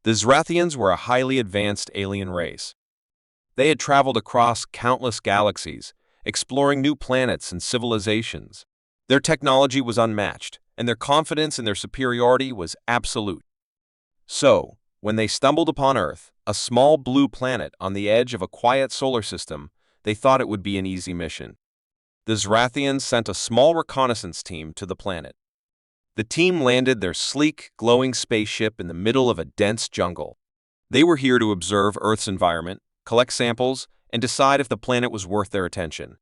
The Zrathians were a highly advanced alien race. They had traveled across countless galaxies, exploring new planets and civilizations. Their technology was unmatched, and their confidence in their superiority was absolute. So, when they stumbled upon Earth, a small blue planet on the edge of a quiet solar system, they thought it would be an easy mission. The Zrathians sent a small reconnaissance team to the planet. The team landed their sleek, glowing spaceship in the middle of a dense jungle. They were here to observe Earth's environment, collect samples, and decide if the planet was worth their attention.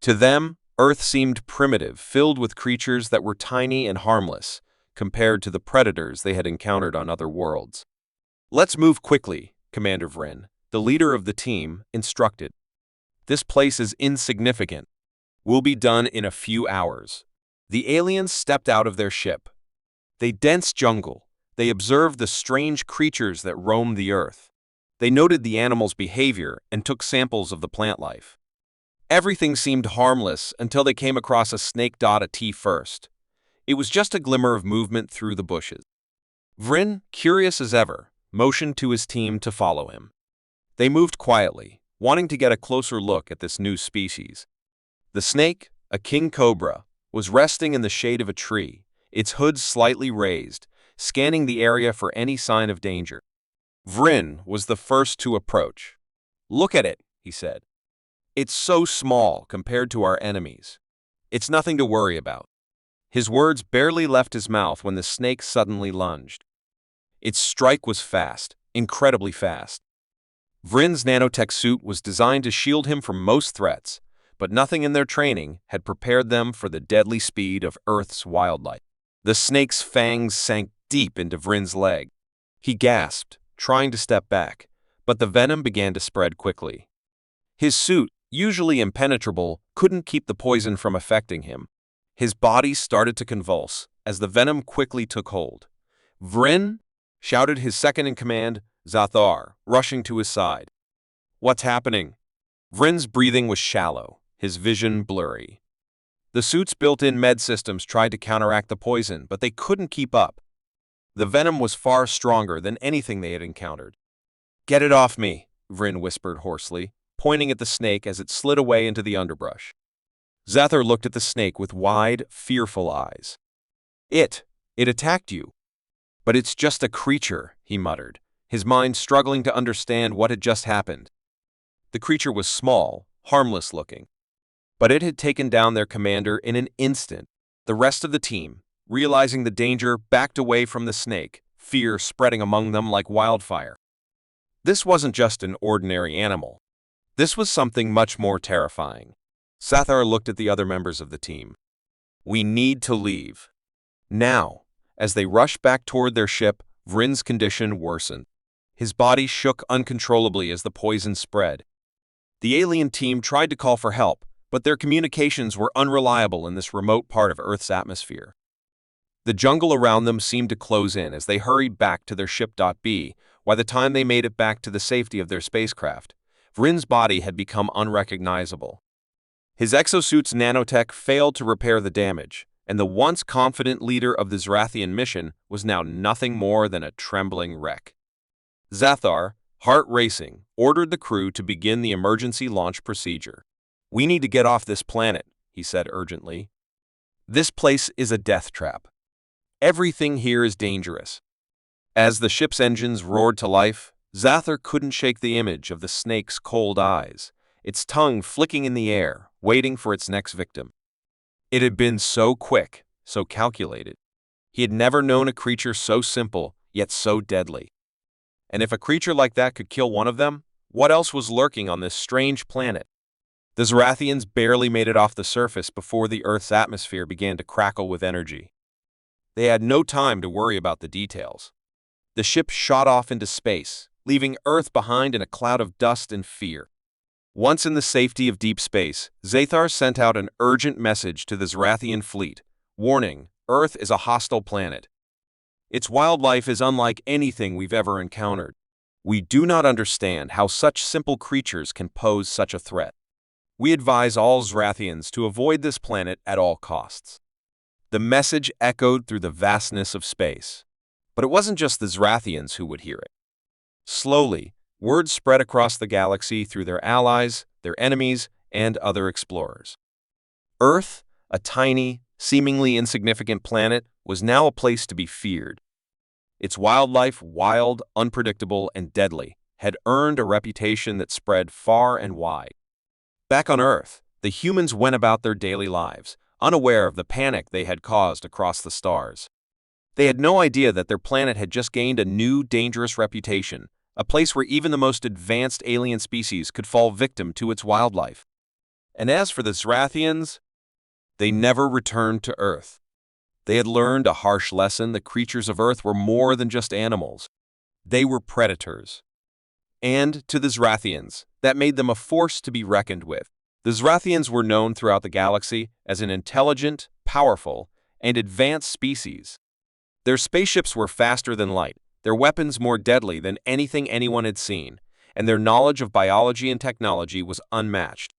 To them, Earth seemed primitive, filled with creatures that were tiny and harmless, compared to the predators they had encountered on other worlds. "Let's move quickly," Commander Vryn, the leader of the team, instructed. "This place is insignificant. We'll be done in a few hours." The aliens stepped out of their ship. They dense jungle. They observed the strange creatures that roamed the Earth. They noted the animals' behavior and took samples of the plant life. Everything seemed harmless until they came across a snake at first. It was just a glimmer of movement through the bushes. Vryn, curious as ever, motioned to his team to follow him. They moved quietly, wanting to get a closer look at this new species. The snake, a king cobra, was resting in the shade of a tree, its hood slightly raised, scanning the area for any sign of danger. Vryn was the first to approach. "Look at it," he said. "It's so small compared to our enemies. It's nothing to worry about." His words barely left his mouth when the snake suddenly lunged. Its strike was fast, incredibly fast. Vryn's nanotech suit was designed to shield him from most threats, but nothing in their training had prepared them for the deadly speed of Earth's wildlife. The snake's fangs sank deep into Vryn's leg. He gasped, trying to step back, but the venom began to spread quickly. His suit, usually impenetrable, couldn't keep the poison from affecting him. His body started to convulse as the venom quickly took hold. "Vryn!" shouted his second-in-command, Zathar, rushing to his side. "What's happening?" Vryn's breathing was shallow, his vision blurry. The suit's built-in med systems tried to counteract the poison, but they couldn't keep up. The venom was far stronger than anything they had encountered. "Get it off me," Vryn whispered hoarsely, pointing at the snake as it slid away into the underbrush. Zathar looked at the snake with wide, fearful eyes. It attacked you." "But it's just a creature," he muttered, his mind struggling to understand what had just happened. The creature was small, harmless-looking. But it had taken down their commander in an instant. The rest of the team, realizing the danger, backed away from the snake, fear spreading among them like wildfire. This wasn't just an ordinary animal. This was something much more terrifying. Zathar looked at the other members of the team. "We need to leave." Now, as they rushed back toward their ship, Vryn's condition worsened. His body shook uncontrollably as the poison spread. The alien team tried to call for help, but their communications were unreliable in this remote part of Earth's atmosphere. The jungle around them seemed to close in as they hurried back to their ship. B. By the time they made it back to the safety of their spacecraft, Vryn's body had become unrecognizable. His exosuit's nanotech failed to repair the damage, and the once confident leader of the Zrathian mission was now nothing more than a trembling wreck. Zathar, heart racing, ordered the crew to begin the emergency launch procedure. "We need to get off this planet," he said urgently. "This place is a death trap. Everything here is dangerous." As the ship's engines roared to life, Zathar couldn't shake the image of the snake's cold eyes, its tongue flicking in the air, waiting for its next victim. It had been so quick, so calculated. He had never known a creature so simple, yet so deadly. And if a creature like that could kill one of them, what else was lurking on this strange planet? The Zrathians barely made it off the surface before the Earth's atmosphere began to crackle with energy. They had no time to worry about the details. The ship shot off into space, leaving Earth behind in a cloud of dust and fear. Once in the safety of deep space, Zathar sent out an urgent message to the Zrathian fleet, warning, Earth is a hostile planet. Its wildlife is unlike anything we've ever encountered. We do not understand how such simple creatures can pose such a threat. We advise all Zrathians to avoid this planet at all costs. The message echoed through the vastness of space. But it wasn't just the Zrathians who would hear it. Slowly, word spread across the galaxy through their allies, their enemies, and other explorers. Earth, a tiny, seemingly insignificant planet, was now a place to be feared. Its wildlife, wild, unpredictable, and deadly, had earned a reputation that spread far and wide. Back on Earth, the humans went about their daily lives, unaware of the panic they had caused across the stars. They had no idea that their planet had just gained a new, dangerous reputation, a place where even the most advanced alien species could fall victim to its wildlife. And as for the Zrathians, they never returned to Earth. They had learned a harsh lesson: the creatures of Earth were more than just animals. They were predators. And to the Zrathians, that made them a force to be reckoned with. The Zrathians were known throughout the galaxy as an intelligent, powerful, and advanced species. Their spaceships were faster than light, their weapons more deadly than anything anyone had seen, and their knowledge of biology and technology was unmatched.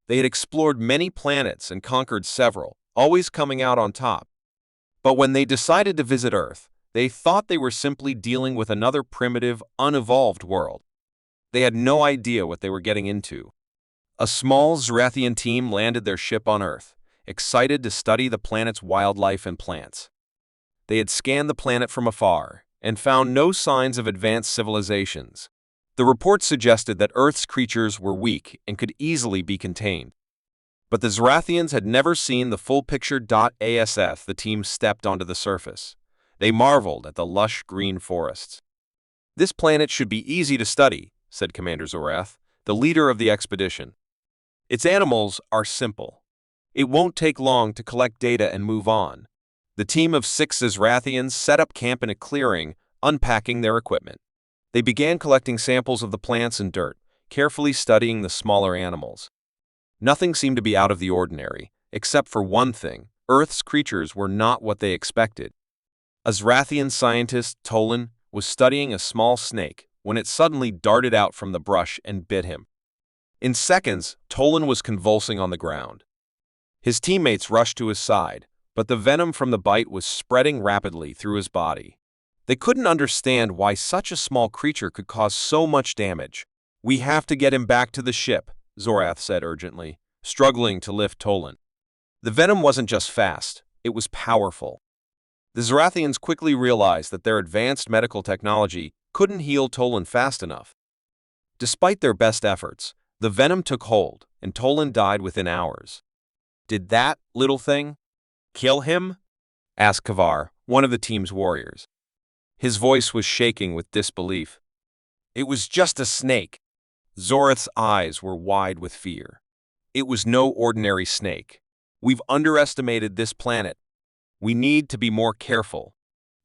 They had explored many planets and conquered several, always coming out on top. But when they decided to visit Earth, they thought they were simply dealing with another primitive, unevolved world. They had no idea what they were getting into. A small Zrathian team landed their ship on Earth, excited to study the planet's wildlife and plants. They had scanned the planet from afar and found no signs of advanced civilizations. The reports suggested that Earth's creatures were weak and could easily be contained. But the Zrathians had never seen the full picture. As the team stepped onto the surface, they marveled at the lush green forests. "This planet should be easy to study," said Commander Zorath, the leader of the expedition. "Its animals are simple. It won't take long to collect data and move on." The team of 6 Zrathians set up camp in a clearing, unpacking their equipment. They began collecting samples of the plants and dirt, carefully studying the smaller animals. Nothing seemed to be out of the ordinary, except for one thing: Earth's creatures were not what they expected. A Zrathian scientist, Tolan, was studying a small snake when it suddenly darted out from the brush and bit him. In seconds, Tolan was convulsing on the ground. His teammates rushed to his side, but the venom from the bite was spreading rapidly through his body. They couldn't understand why such a small creature could cause so much damage. "We have to get him back to the ship," Zorath said urgently, struggling to lift Tolan. The venom wasn't just fast, it was powerful. The Zrathians quickly realized that their advanced medical technology couldn't heal Tolan fast enough. Despite their best efforts, the venom took hold, and Tolan died within hours. "Did that little thing kill him?" asked Kavar, one of the team's warriors. His voice was shaking with disbelief. "It was just a snake." Zorath's eyes were wide with fear. "It was no ordinary snake. We've underestimated this planet. We need to be more careful."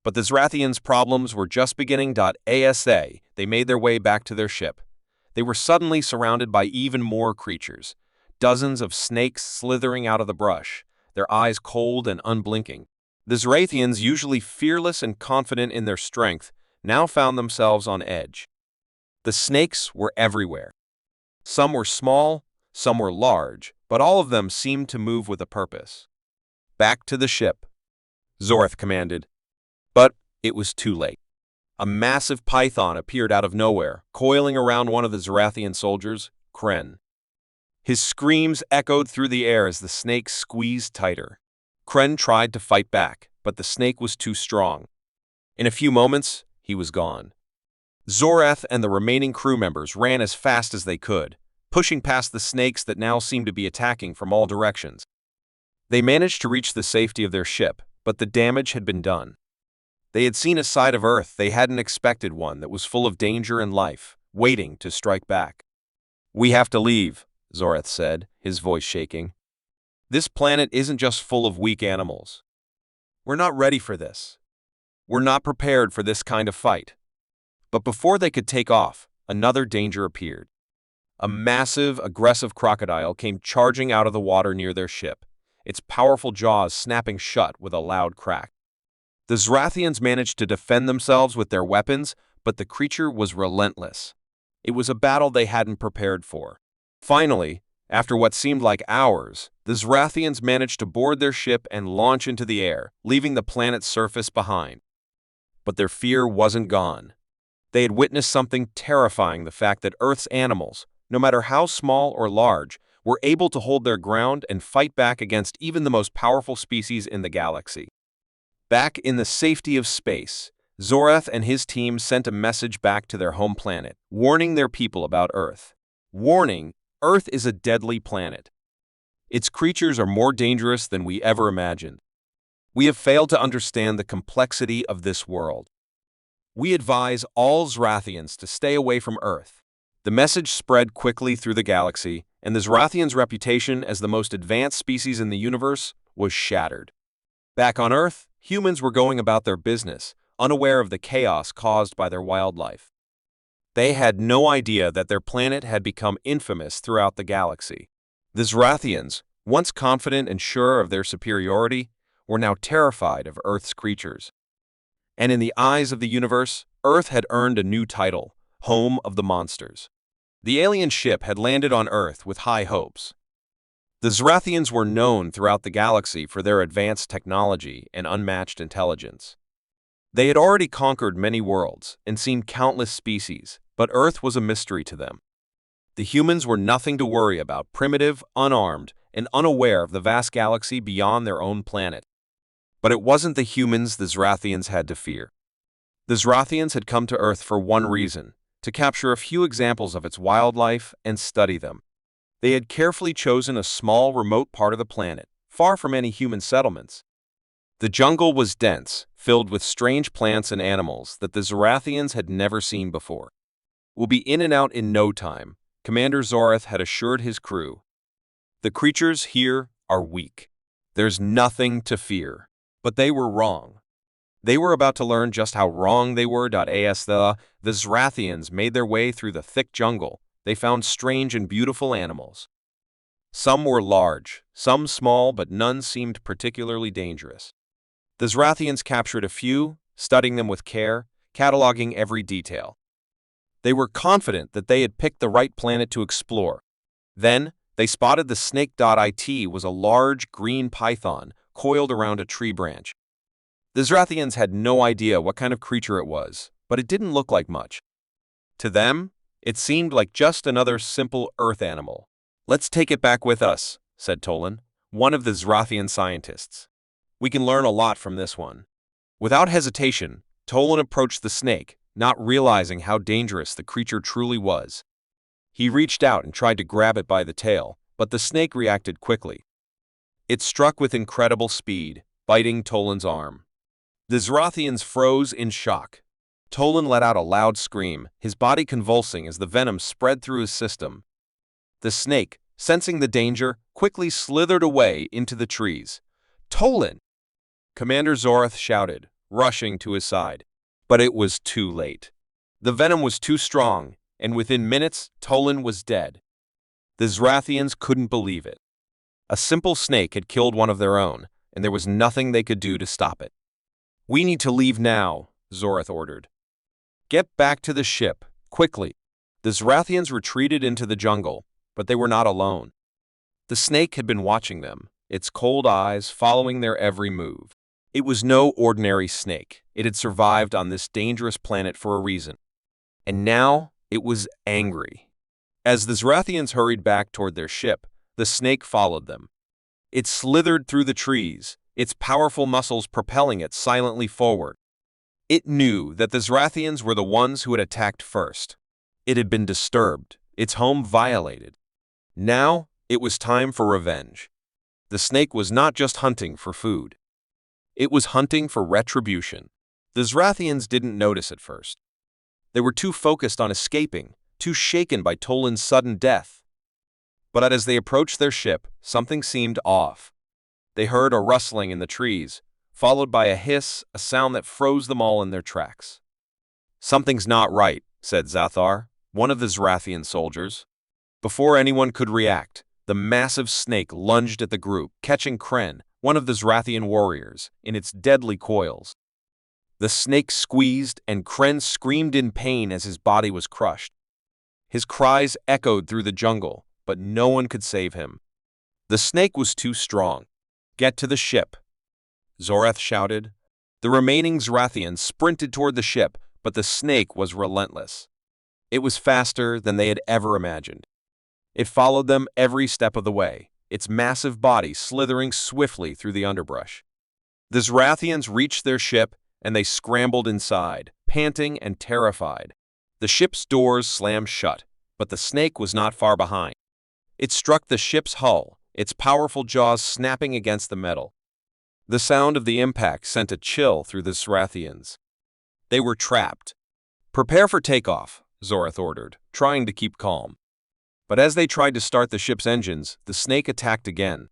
But the Zrathians' problems were just beginning. They made their way back to their ship. They were suddenly surrounded by even more creatures. Dozens of snakes slithering out of the brush, their eyes cold and unblinking. The Zrathians, usually fearless and confident in their strength, now found themselves on edge. The snakes were everywhere. Some were small, some were large, but all of them seemed to move with a purpose. "Back to the ship," Zorath commanded. But it was too late. A massive python appeared out of nowhere, coiling around one of the Zrathian soldiers, Kren. His screams echoed through the air as the snake squeezed tighter. Kren tried to fight back, but the snake was too strong. In a few moments, he was gone. Zorath and the remaining crew members ran as fast as they could, pushing past the snakes that now seemed to be attacking from all directions. They managed to reach the safety of their ship, but the damage had been done. They had seen a side of Earth they hadn't expected, one that was full of danger and life, waiting to strike back. "We have to leave," Zorath said, his voice shaking. "This planet isn't just full of weak animals. We're not ready for this. We're not prepared for this kind of fight." But before they could take off, another danger appeared. A massive, aggressive crocodile came charging out of the water near their ship, its powerful jaws snapping shut with a loud crack. The Zrathians managed to defend themselves with their weapons, but the creature was relentless. It was a battle they hadn't prepared for. Finally, after what seemed like hours, the Zrathians managed to board their ship and launch into the air, leaving the planet's surface behind. But their fear wasn't gone. They had witnessed something terrifying: the fact that Earth's animals, no matter how small or large, were able to hold their ground and fight back against even the most powerful species in the galaxy. Back in the safety of space, Zorath and his team sent a message back to their home planet, warning their people about Earth. Warning: Earth is a deadly planet. Its creatures are more dangerous than we ever imagined. We have failed to understand the complexity of this world. We advise all Zrathians to stay away from Earth. The message spread quickly through the galaxy, and the Zrathians' reputation as the most advanced species in the universe was shattered. Back on Earth, humans were going about their business, unaware of the chaos caused by their wildlife. They had no idea that their planet had become infamous throughout the galaxy. The Zrathians, once confident and sure of their superiority, were now terrified of Earth's creatures. And in the eyes of the universe, Earth had earned a new title: Home of the Monsters. The alien ship had landed on Earth with high hopes. The Zrathians were known throughout the galaxy for their advanced technology and unmatched intelligence. They had already conquered many worlds and seen countless species, but Earth was a mystery to them. The humans were nothing to worry about: primitive, unarmed, and unaware of the vast galaxy beyond their own planet. But it wasn't the humans the Zrathians had to fear. The Zrathians had come to Earth for one reason: to capture a few examples of its wildlife and study them. They had carefully chosen a small, remote part of the planet, far from any human settlements. The jungle was dense, filled with strange plants and animals that the Zrathians had never seen before. "We'll be in and out in no time," Commander Zorath had assured his crew. "The creatures here are weak. There's nothing to fear." But they were wrong. They were about to learn just how wrong they were. As the Zrathians made their way through the thick jungle, they found strange and beautiful animals. Some were large, some small, but none seemed particularly dangerous. The Zrathians captured a few, studying them with care, cataloging every detail. They were confident that they had picked the right planet to explore. Then, they spotted the snake. It was a large, green python coiled around a tree branch. The Zrathians had no idea what kind of creature it was, but it didn't look like much. To them, it seemed like just another simple Earth animal. "Let's take it back with us," said Tolan, one of the Zrathian scientists. "We can learn a lot from this one." Without hesitation, Tolan approached the snake, not realizing how dangerous the creature truly was. He reached out and tried to grab it by the tail, but the snake reacted quickly. It struck with incredible speed, biting Tolan's arm. The Zrathians froze in shock. Tolan let out a loud scream, his body convulsing as the venom spread through his system. The snake, sensing the danger, quickly slithered away into the trees. "Tolan!" Commander Zorath shouted, rushing to his side. But it was too late. The venom was too strong, and within minutes, Tolan was dead. The Zrathians couldn't believe it. A simple snake had killed one of their own, and there was nothing they could do to stop it. "We need to leave now," Zorath ordered. "Get back to the ship, quickly." The Zrathians retreated into the jungle, but they were not alone. The snake had been watching them, its cold eyes following their every move. It was no ordinary snake. It had survived on this dangerous planet for a reason. And now it was angry. As the Zrathians hurried back toward their ship, the snake followed them. It slithered through the trees, its powerful muscles propelling it silently forward. It knew that the Zrathians were the ones who had attacked first. It had been disturbed, its home violated. Now, it was time for revenge. The snake was not just hunting for food. It was hunting for retribution. The Zrathians didn't notice at first. They were too focused on escaping, too shaken by Tolan's sudden death. But as they approached their ship, something seemed off. They heard a rustling in the trees, followed by a hiss, a sound that froze them all in their tracks. "Something's not right," said Zathar, one of the Zrathian soldiers. Before anyone could react, the massive snake lunged at the group, catching Kren, one of the Zrathian warriors, in its deadly coils. The snake squeezed, and Kren screamed in pain as his body was crushed. His cries echoed through the jungle, but no one could save him. The snake was too strong. "Get to the ship," Zorath shouted. The remaining Zrathians sprinted toward the ship, but the snake was relentless. It was faster than they had ever imagined. It followed them every step of the way, its massive body slithering swiftly through the underbrush. The Zrathians reached their ship, and they scrambled inside, panting and terrified. The ship's doors slammed shut, but the snake was not far behind. It struck the ship's hull, its powerful jaws snapping against the metal. The sound of the impact sent a chill through the Zrathians. They were trapped. "Prepare for takeoff," Zorath ordered, trying to keep calm. But as they tried to start the ship's engines, the snake attacked again.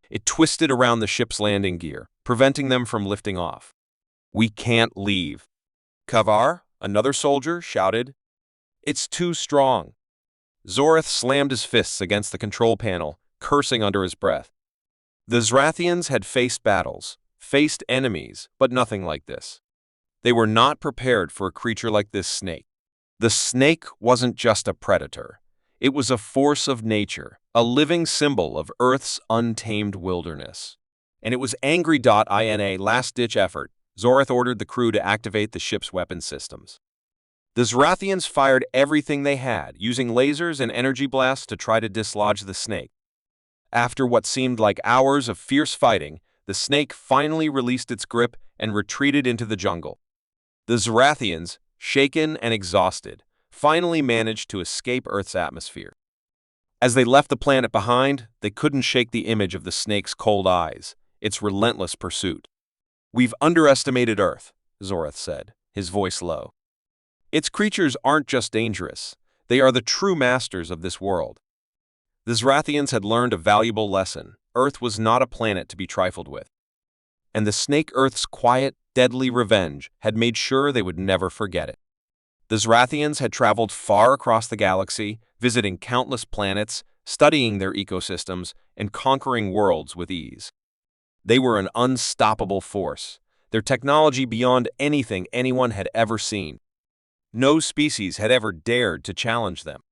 It twisted around the ship's landing gear, preventing them from lifting off. "We can't leave." "Kavar," another soldier, shouted. "It's too strong." Zorath slammed his fists against the control panel, cursing under his breath. The Zrathians had faced battles, faced enemies, but nothing like this. They were not prepared for a creature like this snake. The snake wasn't just a predator. It was a force of nature, a living symbol of Earth's untamed wilderness. And it was angry. In a last-ditch effort, Zorath ordered the crew to activate the ship's weapon systems. The Zrathians fired everything they had, using lasers and energy blasts to try to dislodge the snake. After what seemed like hours of fierce fighting, the snake finally released its grip and retreated into the jungle. The Zrathians, shaken and exhausted, finally managed to escape Earth's atmosphere. As they left the planet behind, they couldn't shake the image of the snake's cold eyes, its relentless pursuit. "We've underestimated Earth," Zorath said, his voice low. "Its creatures aren't just dangerous, they are the true masters of this world." The Zrathians had learned a valuable lesson. Earth was not a planet to be trifled with. And the snake Earth's quiet, deadly revenge had made sure they would never forget it. The Zrathians had traveled far across the galaxy, visiting countless planets, studying their ecosystems, and conquering worlds with ease. They were an unstoppable force, their technology beyond anything anyone had ever seen. No species had ever dared to challenge them.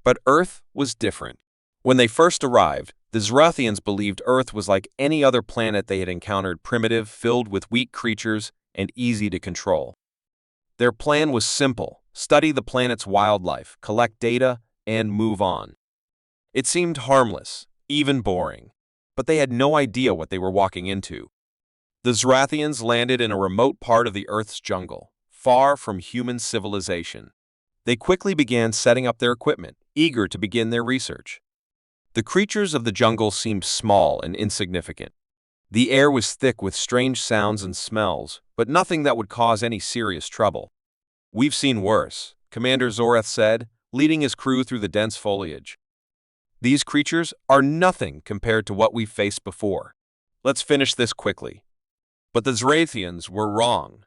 But Earth was different. When they first arrived, the Zrathians believed Earth was like any other planet they had encountered, primitive, filled with weak creatures, and easy to control. Their plan was simple: study the planet's wildlife, collect data, and move on. It seemed harmless, even boring, but they had no idea what they were walking into. The Zrathians landed in a remote part of the Earth's jungle, far from human civilization. They quickly began setting up their equipment, eager to begin their research. The creatures of the jungle seemed small and insignificant. The air was thick with strange sounds and smells, but nothing that would cause any serious trouble. "We've seen worse," Commander Zorath said, leading his crew through the dense foliage. "These creatures are nothing compared to what we've faced before. Let's finish this quickly." But the Zrathians were wrong.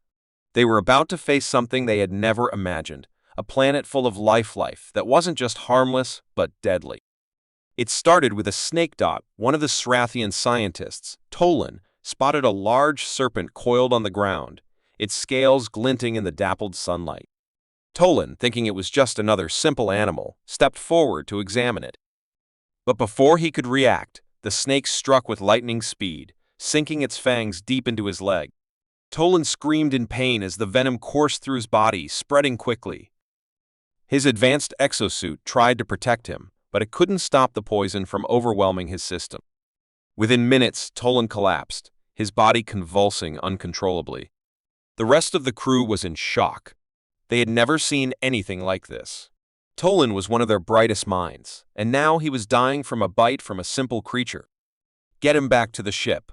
They were about to face something they had never imagined, a planet full of life that wasn't just harmless, but deadly. It started with a snake. One of the Zrathian scientists, Tolan, spotted a large serpent coiled on the ground, its scales glinting in the dappled sunlight. Tolan, thinking it was just another simple animal, stepped forward to examine it. But before he could react, the snake struck with lightning speed, sinking its fangs deep into his leg. Tolan screamed in pain as the venom coursed through his body, spreading quickly. His advanced exosuit tried to protect him, but it couldn't stop the poison from overwhelming his system. Within minutes, Tolan collapsed, his body convulsing uncontrollably. The rest of the crew was in shock. They had never seen anything like this. Tolan was one of their brightest minds, and now he was dying from a bite from a simple creature. "Get him back to the ship,"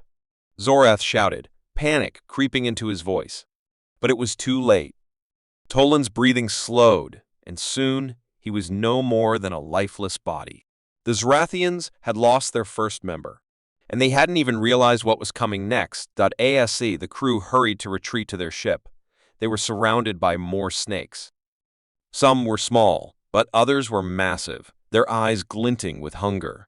Zorath shouted, panic creeping into his voice. But it was too late. Tolan's breathing slowed, and soon he was no more than a lifeless body. The Zrathians had lost their first member, and they hadn't even realized what was coming next. The crew hurried to retreat to their ship. They were surrounded by more snakes. Some were small, but others were massive, their eyes glinting with hunger.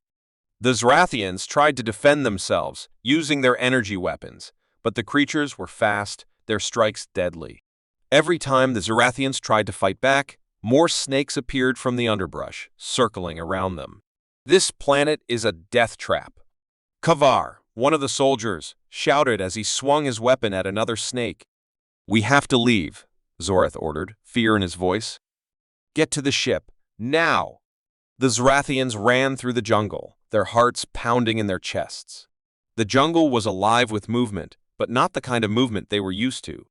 The Zrathians tried to defend themselves, using their energy weapons, but the creatures were fast, their strikes deadly. Every time the Zrathians tried to fight back, more snakes appeared from the underbrush, circling around them. "This planet is a death trap." "Kavar," One of the soldiers shouted as he swung his weapon at another snake. "We have to leave," Zorath ordered, fear in his voice. "Get to the ship, now!" The Zrathians ran through the jungle, their hearts pounding in their chests. The jungle was alive with movement, but not the kind of movement they were used to.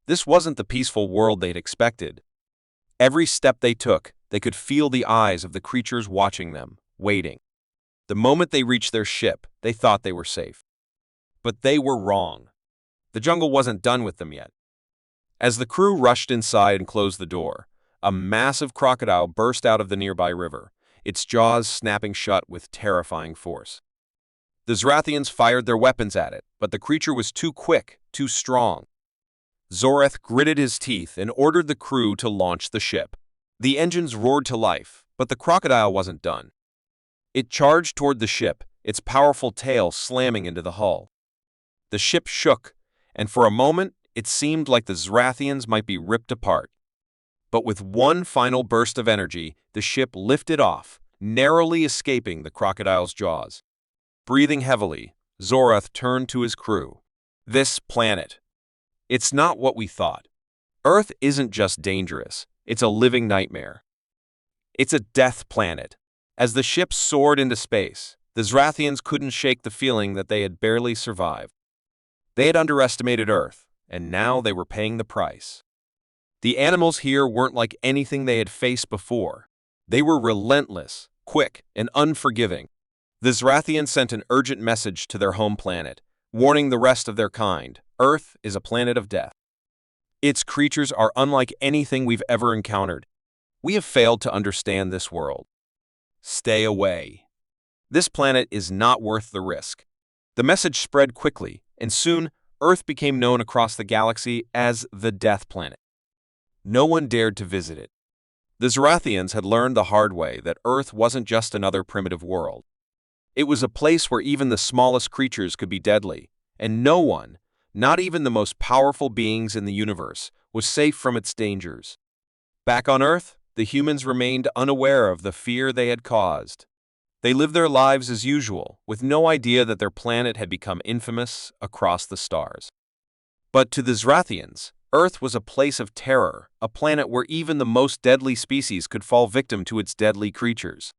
This wasn't the peaceful world they'd expected. Every step they took, they could feel the eyes of the creatures watching them, waiting. The moment they reached their ship, they thought they were safe. But they were wrong. The jungle wasn't done with them yet. As the crew rushed inside and closed the door, a massive crocodile burst out of the nearby river, its jaws snapping shut with terrifying force. The Zrathians fired their weapons at it, but the creature was too quick, too strong. Zorath gritted his teeth and ordered the crew to launch the ship. The engines roared to life, but the crocodile wasn't done. It charged toward the ship, its powerful tail slamming into the hull. The ship shook, and for a moment, it seemed like the Zrathians might be ripped apart. But with one final burst of energy, the ship lifted off, narrowly escaping the crocodile's jaws. Breathing heavily, Zorath turned to his crew. "This planet. It's not what we thought. Earth isn't just dangerous, it's a living nightmare. It's a death planet." As the ship soared into space, the Zrathians couldn't shake the feeling that they had barely survived. They had underestimated Earth, and now they were paying the price. The animals here weren't like anything they had faced before. They were relentless, quick, and unforgiving. The Zrathians sent an urgent message to their home planet, warning the rest of their kind, Earth is a planet of death. Its creatures are unlike anything we've ever encountered. We have failed to understand this world. Stay away. This planet is not worth the risk. The message spread quickly, and soon Earth became known across the galaxy as the Death Planet. No one dared to visit it. The Zrathians had learned the hard way that Earth wasn't just another primitive world. It was a place where even the smallest creatures could be deadly, and no one, not even the most powerful beings in the universe, was safe from its dangers. Back on Earth, the humans remained unaware of the fear they had caused. They lived their lives as usual, with no idea that their planet had become infamous across the stars. But to the Zrathians, Earth was a place of terror, a planet where even the most deadly species could fall victim to its deadly creatures.